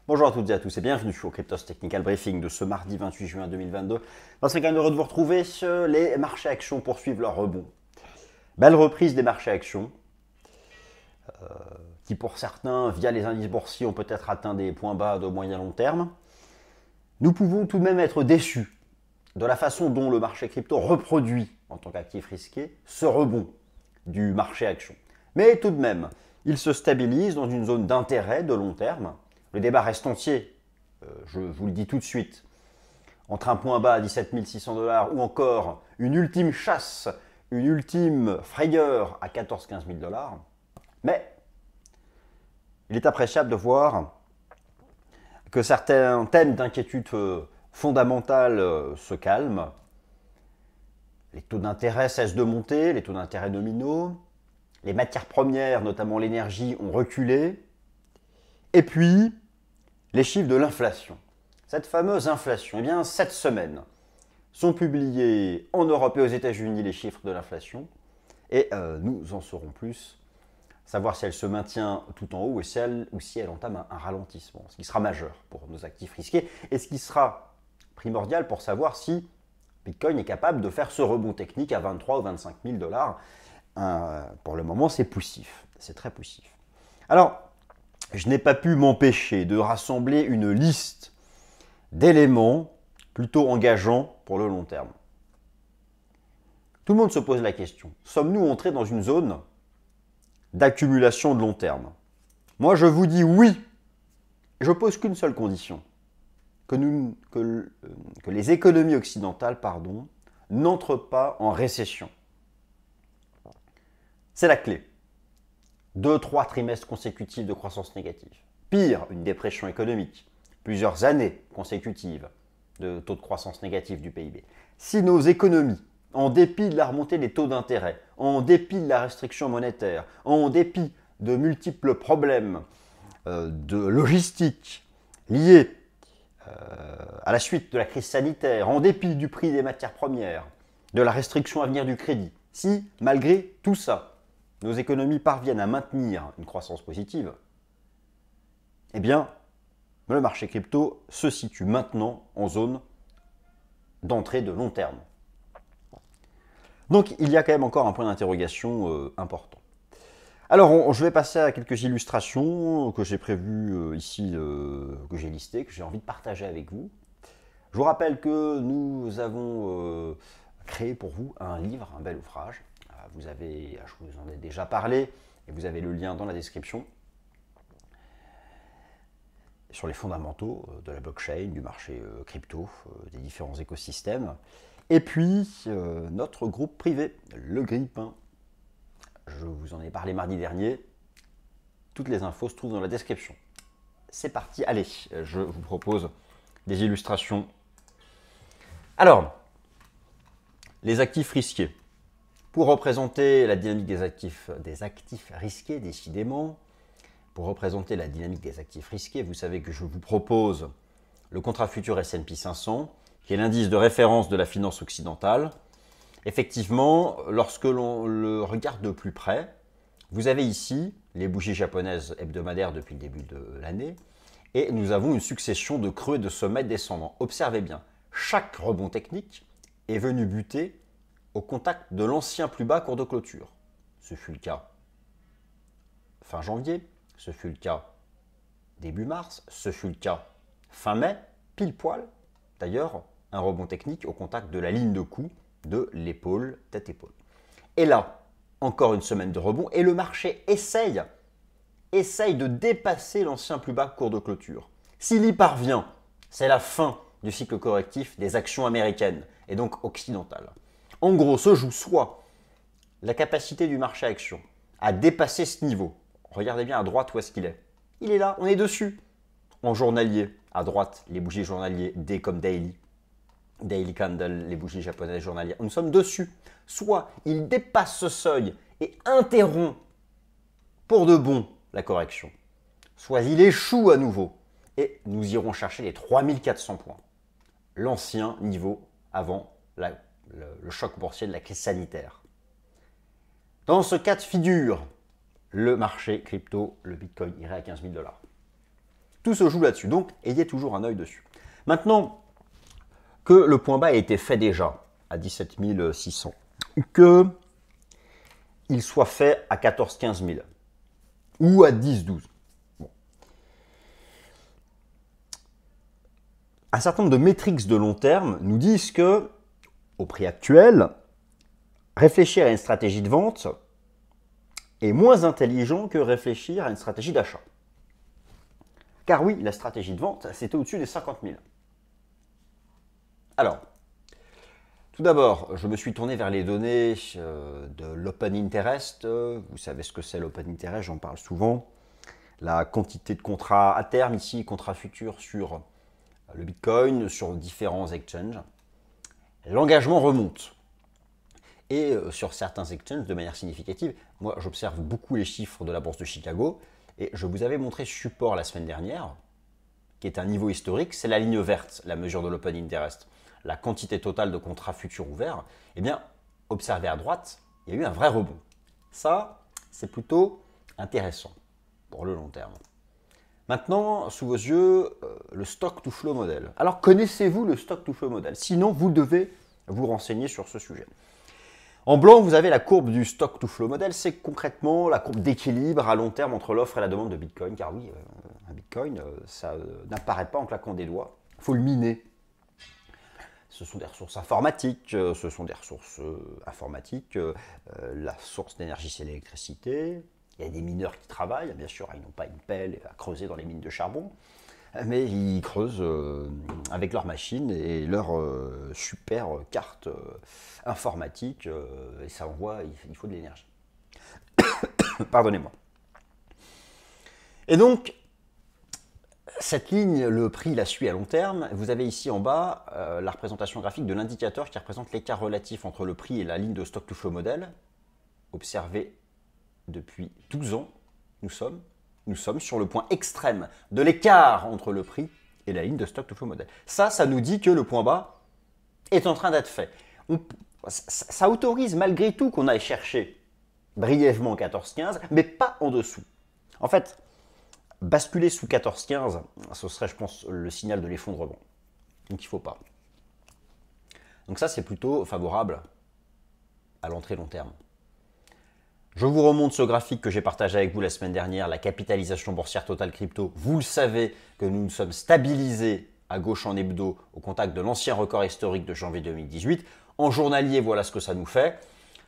Bonjour à toutes et à tous et bienvenue au Cryptos Technical Briefing de ce mardi 28 juin 2022. Dans ce cas, heureux de vous retrouver. Les marchés actions poursuivent leur rebond. Belle reprise des marchés actions, qui pour certains, via les indices boursiers, ont peut-être atteint des points bas de moyen long terme. Nous pouvons tout de même être déçus de la façon dont le marché crypto reproduit, en tant qu'actif risqué, ce rebond du marché action. Mais tout de même, il se stabilise dans une zone d'intérêt de long terme. Le débat reste entier, je vous le dis tout de suite, entre un point bas à 17 600 $ ou encore une ultime chasse, une ultime frayeur à 14 000 à 15 000 $. Mais il est appréciable de voir que certains thèmes d'inquiétude fondamentale se calment. Les taux d'intérêt cessent de monter, les taux d'intérêt nominaux. Les matières premières, notamment l'énergie, ont reculé. Et puis, les chiffres de l'inflation. Cette fameuse inflation, eh bien, cette semaine, sont publiés en Europe et aux États-Unis les chiffres de l'inflation. Et nous en saurons plus, savoir si elle se maintient tout en haut ou si elle entame un ralentissement, ce qui sera majeur pour nos actifs risqués et ce qui sera primordial pour savoir si Bitcoin est capable de faire ce rebond technique à 23 ou 25 000 $. Pour le moment, c'est poussif, c'est très poussif. Alors, je n'ai pas pu m'empêcher de rassembler une liste d'éléments plutôt engageants pour le long terme. Tout le monde se pose la question, sommes-nous entrés dans une zone d'accumulation de long terme? Moi, je vous dis oui. Je pose qu'une seule condition, que les économies occidentales n'entrent pas en récession. C'est la clé. 2-3 trimestres consécutifs de croissance négative. Pire, une dépression économique. Plusieurs années consécutives de taux de croissance négatif du PIB. Si nos économies, en dépit de la remontée des taux d'intérêt, en dépit de la restriction monétaire, en dépit de multiples problèmes de logistique liés à la suite de la crise sanitaire, en dépit du prix des matières premières, de la restriction à venir du crédit, si, malgré tout ça, nos économies parviennent à maintenir une croissance positive, eh bien, le marché crypto se situe maintenant en zone d'entrée de long terme. Donc, il y a quand même encore un point d'interrogation important. Alors, je vais passer à quelques illustrations que j'ai prévues ici, que j'ai listées, que j'ai envie de partager avec vous. Je vous rappelle que nous avons créé pour vous un livre, un bel ouvrage. Je vous en ai déjà parlé, et vous avez le lien dans la description, sur les fondamentaux de la blockchain, du marché crypto, des différents écosystèmes. Et puis, notre groupe privé, le Grille-Pain. Je vous en ai parlé mardi dernier. Toutes les infos se trouvent dans la description. C'est parti, allez, je vous propose des illustrations. Alors, les actifs risqués. Pour représenter la dynamique des actifs risqués, décidément, pour représenter la dynamique des actifs risqués, vous savez que je vous propose le contrat futur S&P 500, qui est l'indice de référence de la finance occidentale. Effectivement, lorsque l'on le regarde de plus près, vous avez ici les bougies japonaises hebdomadaires depuis le début de l'année, et nous avons une succession de creux et de sommets descendants. Observez bien, chaque rebond technique est venu buter au contact de l'ancien plus bas cours de clôture. Ce fut le cas fin janvier, ce fut le cas début mars, ce fut le cas fin mai, pile poil. D'ailleurs, un rebond technique au contact de la ligne de coup de l'épaule, tête-épaule. Et là, encore une semaine de rebond, et le marché essaye de dépasser l'ancien plus bas cours de clôture. S'il y parvient, c'est la fin du cycle correctif des actions américaines, et donc occidentales. En gros, se joue soit la capacité du marché action à dépasser ce niveau. Regardez bien à droite où est-ce qu'il est. Il est là, on est dessus. En journalier, à droite, les bougies journaliers, D comme daily. Daily candle, les bougies japonaises journalières. Nous sommes dessus. Soit il dépasse ce seuil et interrompt pour de bon la correction. Soit il échoue à nouveau et nous irons chercher les 3400 points. L'ancien niveau avant le choc boursier de la crise sanitaire. Dans ce cas de figure, le marché crypto, le Bitcoin irait à 15 000 $. Tout se joue là-dessus, donc ayez toujours un œil dessus. Maintenant que le point bas a été fait déjà à 17 600, que il soit fait à 14-15 000 ou à 10-12. Bon. Un certain nombre de métriques de long terme nous disent que, au prix actuel, réfléchir à une stratégie de vente est moins intelligent que réfléchir à une stratégie d'achat. Car oui, la stratégie de vente, c'était au-dessus des 50 000. Alors, tout d'abord, je me suis tourné vers les données de l'Open Interest. Vous savez ce que c'est l'Open Interest, j'en parle souvent. La quantité de contrats à terme ici, contrats futurs sur le Bitcoin, sur différents exchanges. L'engagement remonte. Et sur certains exchanges, de manière significative, moi j'observe beaucoup les chiffres de la bourse de Chicago. Et je vous avais montré support la semaine dernière, qui est un niveau historique, c'est la ligne verte, la mesure de l'Open Interest. La quantité totale de contrats futurs ouverts, eh bien, observez à droite, il y a eu un vrai rebond. Ça, c'est plutôt intéressant pour le long terme. Maintenant, sous vos yeux, le Stock to Flow Model. Alors, connaissez-vous le Stock to Flow Model? Sinon, vous devez vous renseigner sur ce sujet. En blanc, vous avez la courbe du Stock to Flow Model. C'est concrètement la courbe d'équilibre à long terme entre l'offre et la demande de Bitcoin. Car oui, un Bitcoin, ça n'apparaît pas en claquant des doigts. Il faut le miner. Ce sont des ressources informatiques, la source d'énergie, c'est l'électricité. Il y a des mineurs qui travaillent, bien sûr, ils n'ont pas une pelle à creuser dans les mines de charbon, mais ils creusent avec leurs machines et leurs super cartes informatiques, et ça envoie, il faut de l'énergie. Pardonnez-moi. Et donc, cette ligne, le prix la suit à long terme. Vous avez ici en bas la représentation graphique de l'indicateur qui représente l'écart relatif entre le prix et la ligne de Stock to Flow Model. Observez, depuis 12 ans, nous sommes sur le point extrême de l'écart entre le prix et la ligne de Stock to Flow Model. Ça nous dit que le point bas est en train d'être fait. Ça autorise malgré tout qu'on aille chercher brièvement 14-15, mais pas en dessous. En fait, basculer sous 14-15, ce serait, je pense, le signal de l'effondrement. Donc il ne faut pas. Donc ça, c'est plutôt favorable à l'entrée long terme. Je vous remonte ce graphique que j'ai partagé avec vous la semaine dernière, la capitalisation boursière totale crypto. Vous le savez que nous nous sommes stabilisés à gauche en hebdo au contact de l'ancien record historique de janvier 2018. En journalier, voilà ce que ça nous fait.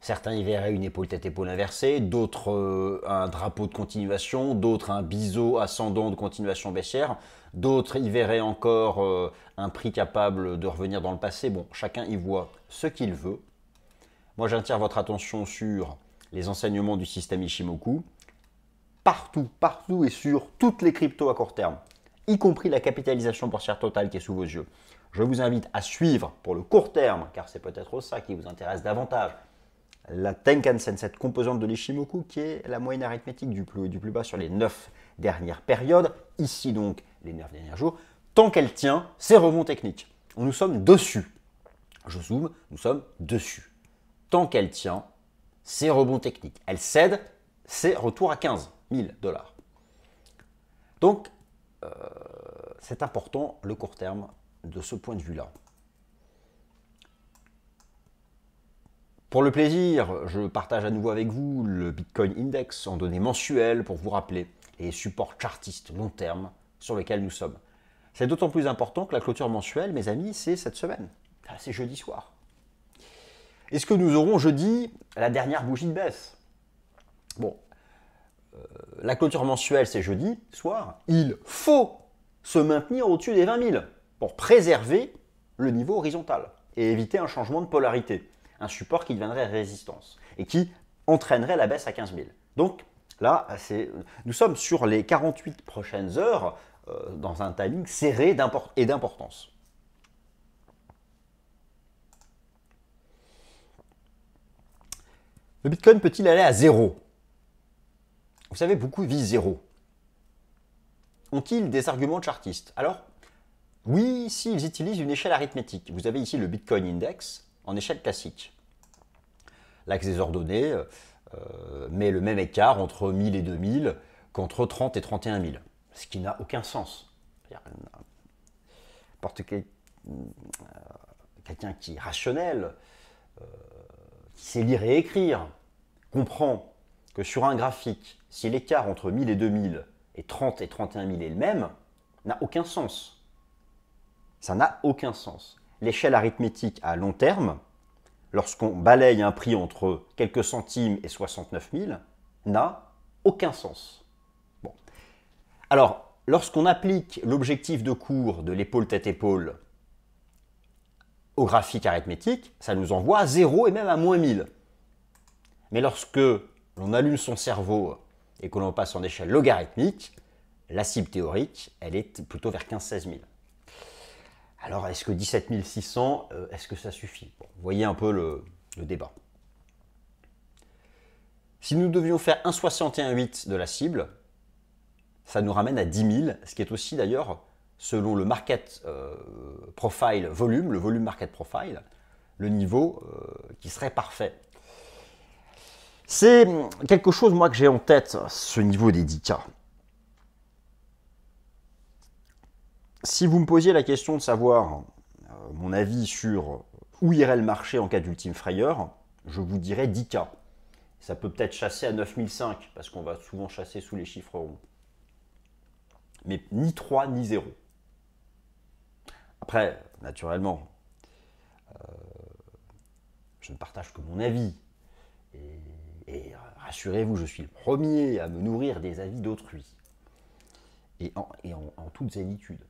Certains y verraient une épaule tête-épaule inversée, d'autres un drapeau de continuation, d'autres un biseau ascendant de continuation baissière, d'autres y verraient encore un prix capable de revenir dans le passé. Bon, chacun y voit ce qu'il veut. Moi, j'attire votre attention sur les enseignements du système Ishimoku. Partout et sur toutes les cryptos à court terme, y compris la capitalisation boursière totale qui est sous vos yeux. Je vous invite à suivre pour le court terme, car c'est peut-être ça qui vous intéresse davantage, la Tenkan Sen, cette composante de l'Ishimoku qui est la moyenne arithmétique du plus haut et du plus bas sur les 9 dernières périodes, ici donc les 9 derniers jours. Tant qu'elle tient, c'est rebond technique. Nous sommes dessus. Je zoome, nous sommes dessus. Tant qu'elle tient, c'est rebond technique. Elle cède, c'est retour à 15 000 $. Donc, c'est important le court terme de ce point de vue-là. Pour le plaisir, je partage à nouveau avec vous le Bitcoin Index en données mensuelles pour vous rappeler les supports chartistes long terme sur lesquels nous sommes. C'est d'autant plus important que la clôture mensuelle, mes amis, c'est cette semaine. C'est jeudi soir. Est-ce que nous aurons jeudi la dernière bougie de baisse? Bon, la clôture mensuelle, c'est jeudi soir. Il faut se maintenir au-dessus des 20 000 pour préserver le niveau horizontal et éviter un changement de polarité. Un support qui deviendrait résistance et qui entraînerait la baisse à 15 000. Donc là, nous sommes sur les 48 prochaines heures dans un timing serré et d'importance. Le Bitcoin peut-il aller à zéro? Vous savez, beaucoup visent zéro. Ont-ils des arguments chartistes? Alors, oui, si ils utilisent une échelle arithmétique. Vous avez ici le Bitcoin Index en échelle classique. L'axe des ordonnées met le même écart entre 1000 et 2000 qu'entre 30 et 31 000. ce qui n'a aucun sens. N'importe quelqu'un qui est rationnel, qui sait lire et écrire, comprend que sur un graphique, si l'écart entre 1000 et 2000 et 30 et 31 000 est le même, n'a aucun sens. Ça n'a aucun sens. L'échelle arithmétique à long terme, lorsqu'on balaye un prix entre quelques centimes et 69 000, n'a aucun sens. Bon. Alors, lorsqu'on applique l'objectif de cours de l'épaule tête-épaule au graphique arithmétique, ça nous envoie à 0 et même à moins 1000. Mais lorsque l'on allume son cerveau et que l'on passe en échelle logarithmique, la cible théorique, elle est plutôt vers 15-16 000. Alors, est-ce que 17 600, est-ce que ça suffit? Bon, vous voyez un peu le débat. Si nous devions faire 1,61,8 de la cible, ça nous ramène à 10 000, ce qui est aussi d'ailleurs, selon le market profile volume, le volume market profile, le niveau qui serait parfait. C'est quelque chose, moi, que j'ai en tête, ce niveau des 10K. Si vous me posiez la question de savoir mon avis sur où irait le marché en cas d'ultime frayeur, je vous dirais 10K. Ça peut peut-être chasser à 9005, parce qu'on va souvent chasser sous les chiffres ronds. Mais ni 3 ni 0. Après, naturellement, je ne partage que mon avis. Et rassurez-vous, je suis le premier à me nourrir des avis d'autrui. Et en toute zénitude.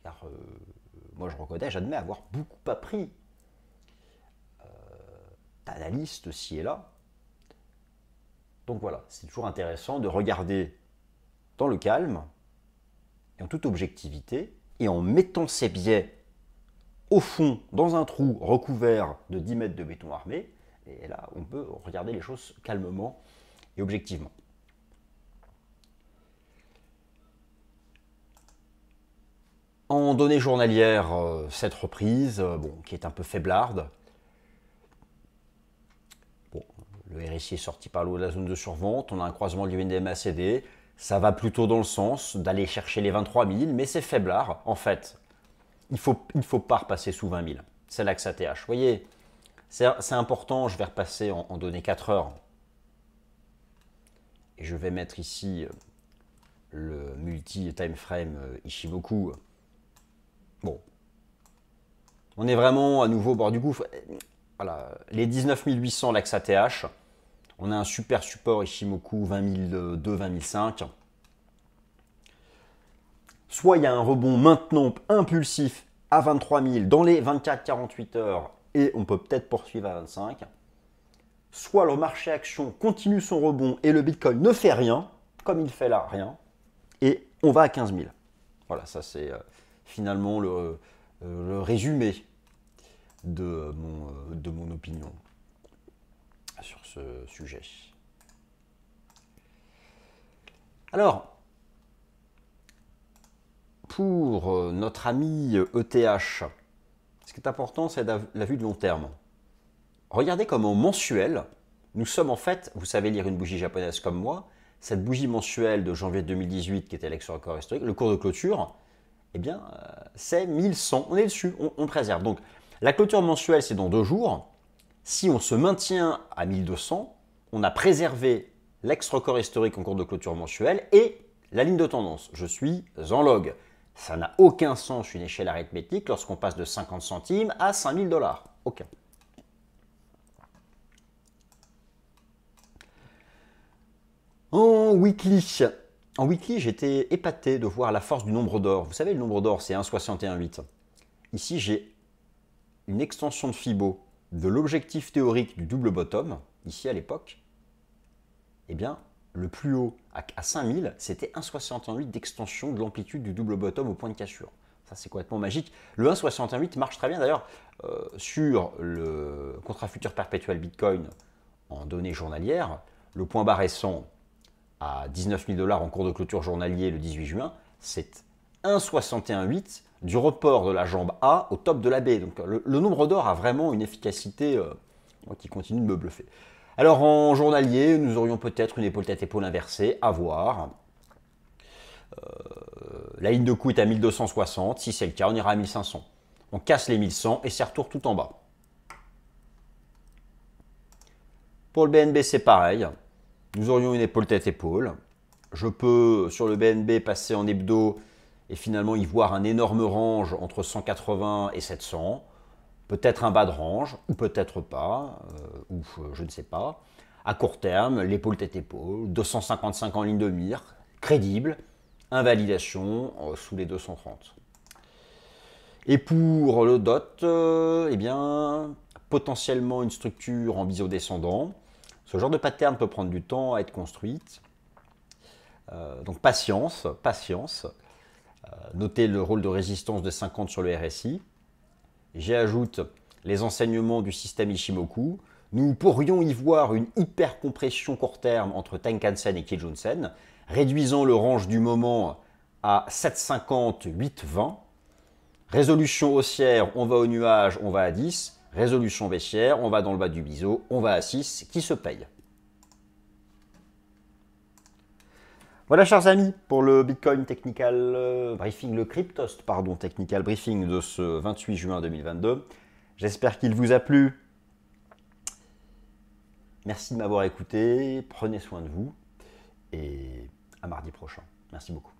Car moi je reconnais, j'admets avoir beaucoup appris d'analystes ci et là. Donc voilà, c'est toujours intéressant de regarder dans le calme et en toute objectivité et en mettant ses biais au fond dans un trou recouvert de 10 mètres de béton armé. Et là, on peut regarder les choses calmement et objectivement. En données journalières, cette reprise, bon, qui est un peu faiblarde. Bon, le RSI est sorti par le haut de la zone de survente, on a un croisement du NDMA-CD, ça va plutôt dans le sens d'aller chercher les 23 000, mais c'est faiblard. En fait, il ne faut pas repasser sous 20 000. C'est là que ça TH. Vous voyez, c'est important, je vais repasser en données 4 heures. Et je vais mettre ici le multi-time frame Ishimoku. Bon, on est vraiment à nouveau au bord du gouffre. Voilà, les 19 800 l'axe ATH, on a un super support Ishimoku 20 002, 20 005. Soit il y a un rebond maintenant impulsif à 23 000 dans les 24-48 heures et on peut peut-être poursuivre à 25. Soit le marché action continue son rebond et le Bitcoin ne fait rien, comme il fait là, rien, et on va à 15 000. Voilà, ça c'est finalement le résumé de mon opinion sur ce sujet. Alors, pour notre ami ETH, ce qui est important, c'est la vue de long terme. Regardez comment mensuel, nous sommes en fait, vous savez lire une bougie japonaise comme moi, cette bougie mensuelle de janvier 2018 qui était l'ex-record historique, le cours de clôture, eh bien, c'est 1100, on est dessus, on préserve. Donc, la clôture mensuelle, c'est dans 2 jours. Si on se maintient à 1200, on a préservé l'ex-record historique en cours de clôture mensuelle et la ligne de tendance. Je suis en log. Ça n'a aucun sens une échelle arithmétique lorsqu'on passe de 50 centimes à 5000 $. Aucun. En weekly, j'étais épaté de voir la force du nombre d'or. Vous savez, le nombre d'or, c'est 1,61,8. Ici, j'ai une extension de Fibo de l'objectif théorique du double bottom, ici à l'époque. Eh bien, le plus haut à 5000, c'était 1,68 d'extension de l'amplitude du double bottom au point de cassure. Ça, c'est complètement magique. Le 1,68 marche très bien. D'ailleurs, sur le contrat futur perpétuel Bitcoin en données journalières, le point bas récent à 19 000 $ en cours de clôture journalier le 18 juin, c'est 1,61,8 du report de la jambe A au top de la B. Donc le nombre d'or a vraiment une efficacité qui continue de me bluffer. Alors en journalier, nous aurions peut-être une épaule tête-épaule inversée, à voir. La ligne de coût est à 1260. Si c'est le cas, on ira à 1500. On casse les 1100 et c'est retour tout en bas. Pour le BNB, c'est pareil. Nous aurions une épaule tête-épaule. Je peux, sur le BNB, passer en hebdo et finalement y voir un énorme range entre 180 et 700. Peut-être un bas de range, ou peut-être pas, ou je ne sais pas. À court terme, l'épaule tête-épaule, 255 en ligne de mire, crédible, invalidation sous les 230. Et pour le DOT, eh bien, potentiellement une structure en biseau descendant. Ce genre de pattern peut prendre du temps à être construite. Donc patience, patience. Notez le rôle de résistance de 50 sur le RSI. J'ajoute les enseignements du système Ishimoku. Nous pourrions y voir une hypercompression court terme entre Tenkan-sen et Kijun-sen, réduisant le range du moment à 7,50, 8,20. Résolution haussière, on va au nuage, on va à 10. Résolution baissière, on va dans le bas du biseau, on va à 6, qui se paye. Voilà, chers amis, pour le Bitcoin Technical Briefing, le Cryptost, pardon, Technical Briefing de ce 28 juin 2022. J'espère qu'il vous a plu. Merci de m'avoir écouté, prenez soin de vous et à mardi prochain. Merci beaucoup.